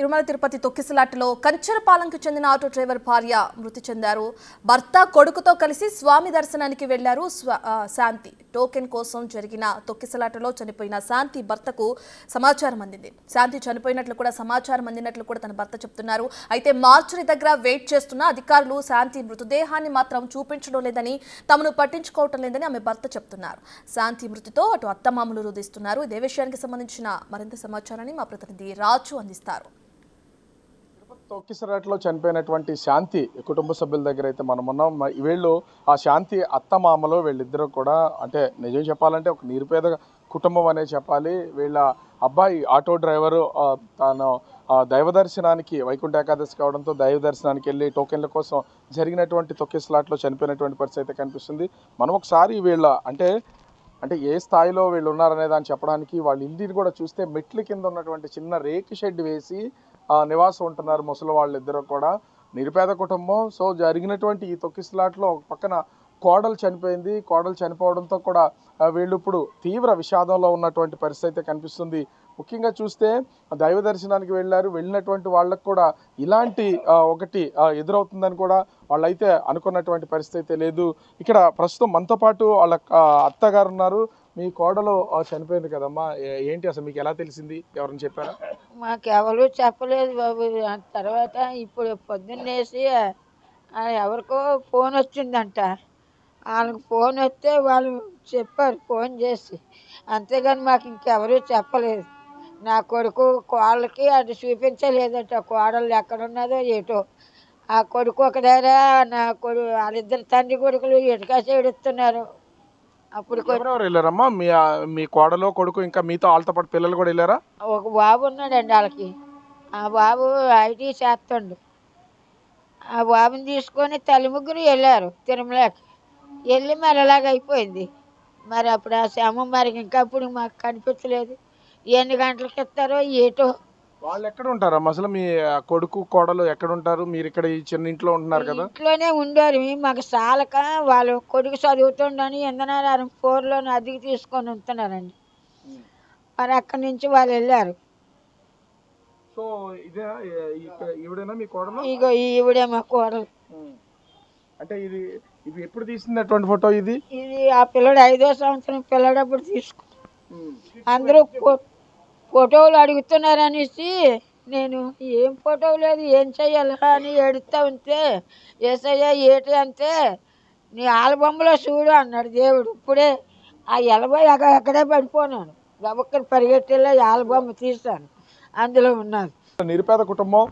తిరుమల తిరుపతి తొక్కిసలాటలో కంచరపాలెంకు చెందిన auto driver భార్య మృతి చెందారు. భర్త కొడుకుతో కలిసి స్వామి దర్శనానికి వెళ్లారు. శాంతి టోకెన్ కోసం జరిగిన తొక్కిసలాటలో చనిపోయిన శాంతి భర్తకు సమాచారం అందింది. శాంతి చనిపోయినట్లు కూడా సమాచారం అందినట్లు కూడా తన భర్త చెప్తున్నారు. అయితే మార్చురీ దగ్గర వెయిట్ చేస్తున్న అధికారులు శాంతి మృతదేహాన్ని మాత్రం చూపించడం లేదని, తమను పట్టించుకోవటం లేదని ఆమె భర్త చెప్తున్నారు. శాంతి మృతితో అటు అత్తమామలు రోధిస్తున్నారు. ఇదే విషయానికి సంబంధించిన మరింత సమాచారాన్ని మా ప్రతినిధి రాజు అందిస్తారు. తొక్కిసలాటలో చనిపోయినటువంటి శాంతి కుటుంబ సభ్యుల దగ్గర అయితే మనం ఉన్నాం. వీళ్ళు ఆ శాంతి అత్తమామలో వీళ్ళిద్దరూ కూడా అంటే నిజం చెప్పాలంటే ఒక నిరుపేద కుటుంబం అనే చెప్పాలి. వీళ్ళ అబ్బాయి ఆటో డ్రైవరు తాను దైవ దర్శనానికి వైకుంఠ ఏకాదశి కావడంతో దైవ దర్శనానికి వెళ్ళి టోకెన్ల కోసం జరిగినటువంటి తొక్కిసలాటలో చనిపోయినటువంటి పరిస్థితి అయితే కనిపిస్తుంది. మనం ఒకసారి వీళ్ళ అంటే ఏ స్థాయిలో వీళ్ళు ఉన్నారనే దాన్ని చెప్పడానికి వాళ్ళ ఇంటిని కూడా చూస్తే మెట్ల కింద ఉన్నటువంటి చిన్న రేకు షెడ్ వేసి నివాసం ఉంటున్నారు ముసలి వాళ్ళిద్దరూ కూడా. నిరుపేద కుటుంబం. సో జరిగినటువంటి ఈ తొక్కిసలాటలో ఒక పక్కన కోడలు చనిపోయింది. కోడలు చనిపోవడంతో కూడా వీళ్ళు ఇప్పుడు తీవ్ర విషాదంలో ఉన్నటువంటి పరిస్థితి కనిపిస్తుంది. ముఖ్యంగా చూస్తే దైవ దర్శనానికి వెళ్ళినటువంటి వాళ్ళకు కూడా ఇలాంటి ఒకటి ఎదురవుతుందని కూడా వాళ్ళైతే అనుకున్నటువంటి పరిస్థితి లేదు. ఇక్కడ ప్రస్తుతం మనతో పాటు వాళ్ళ అత్తగారు ఉన్నారు. మీ కోడలు చనిపోయింది కదమ్మా, ఏంటి అసలు మీకు ఎలా తెలిసింది? ఎవరైనా చెప్పారా? మాకెవరు చెప్పలేదు బాబు. తర్వాత ఇప్పుడు పొద్దున్నేసి ఎవరికో ఫోన్ వచ్చిందంట. వాళ్ళకి ఫోన్ వస్తే వాళ్ళు చెప్పారు ఫోన్ చేసి, అంతేగాని మాకు ఇంకెవరూ చెప్పలేదు. నా కొడుకు కోళ్ళకి అది చూపించలేదట. కోడలు ఎక్కడున్నదో ఏటో. ఆ కొడుకు ఒక దగ్గర, నా కొడుకు వాళ్ళిద్దరు తండ్రి కొడుకులు ఇటుక చేడుస్తున్నారు. అప్పుడు ఎవరెవరు వెళ్ళారమ్మా? మీ కోడలో కొడుకు ఇంకా మీతో వాళ్ళతో పాటు పిల్లలు కూడా వెళ్ళారా? ఒక బాబు ఉన్నాడండి వాళ్ళకి. ఆ బాబు ఐటీ చేస్తుండు. ఆ బాబుని తీసుకొని తల్లి ముగ్గురు వెళ్ళారు తిరుమలకి. వెళ్ళి మరి అలాగ అయిపోయింది. మరి అప్పుడు ఆ శవం మరి ఇంకా అప్పుడు మాకు కనిపించలేదు. ఎన్ని గంటలకు ఇస్తారో ఏటో. వాళ్ళు ఎక్కడ ఉంటారమ్మా అసలు? మీ కొడుకు కోడలు ఎక్కడ ఉంటారు? మీరు ఇక్కడ ఈ చిన్న ఇంట్లో ఉంటున్నారు కదా? ఇంట్లోనే ఉండారు. మాకు సాలక వాళ్ళు కొడుకు చదువుతుండని ఇంధనారం 4లో అద్దెకి తీసుకొని ఉంటున్నారండి. మరి అక్కడి నుంచి వాళ్ళు వెళ్ళారు. సో ఇదే ఈవిడేనా మీ కోడలు? ఇగో ఈవిడే మా కోడలు. అంటే ఇది ఎప్పుడు తీసినటువంటి ఫోటో? ఇది ఆ పిల్లడు 5వ సంవత్సరం పిల్లడప్పుడు తీసుకున్నాను. అందరూ ఫోటోలు అడుగుతున్నారనేసి నేను ఏం ఫోటో లేదు ఏం చెయ్యాలి అని ఏడుస్తూ ఉంటే, ఏసయ్య ఏటి అంటే నీ ఆల్బమ్లో చూడు అన్నాడు దేవుడు. ఇప్పుడే ఆ ఎలబై అక్కడే పడిపోనాను. గబక్కని పరిగెట్టేలా ఆల్బమ్ తీశాను, అందులో ఉన్నాను. నిరుపేద కుటుంబం.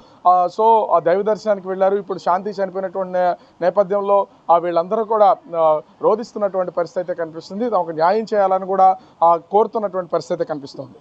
సో ఆ దైవ దర్శనానికి వెళ్ళారు. ఇప్పుడు శాంతి చనిపోయినటువంటి నేపథ్యంలో వీళ్ళందరూ కూడా రోధిస్తున్నటువంటి పరిస్థితి కనిపిస్తుంది. తమకు న్యాయం చేయాలని కూడా కోరుతున్నటువంటి పరిస్థితి కనిపిస్తుంది.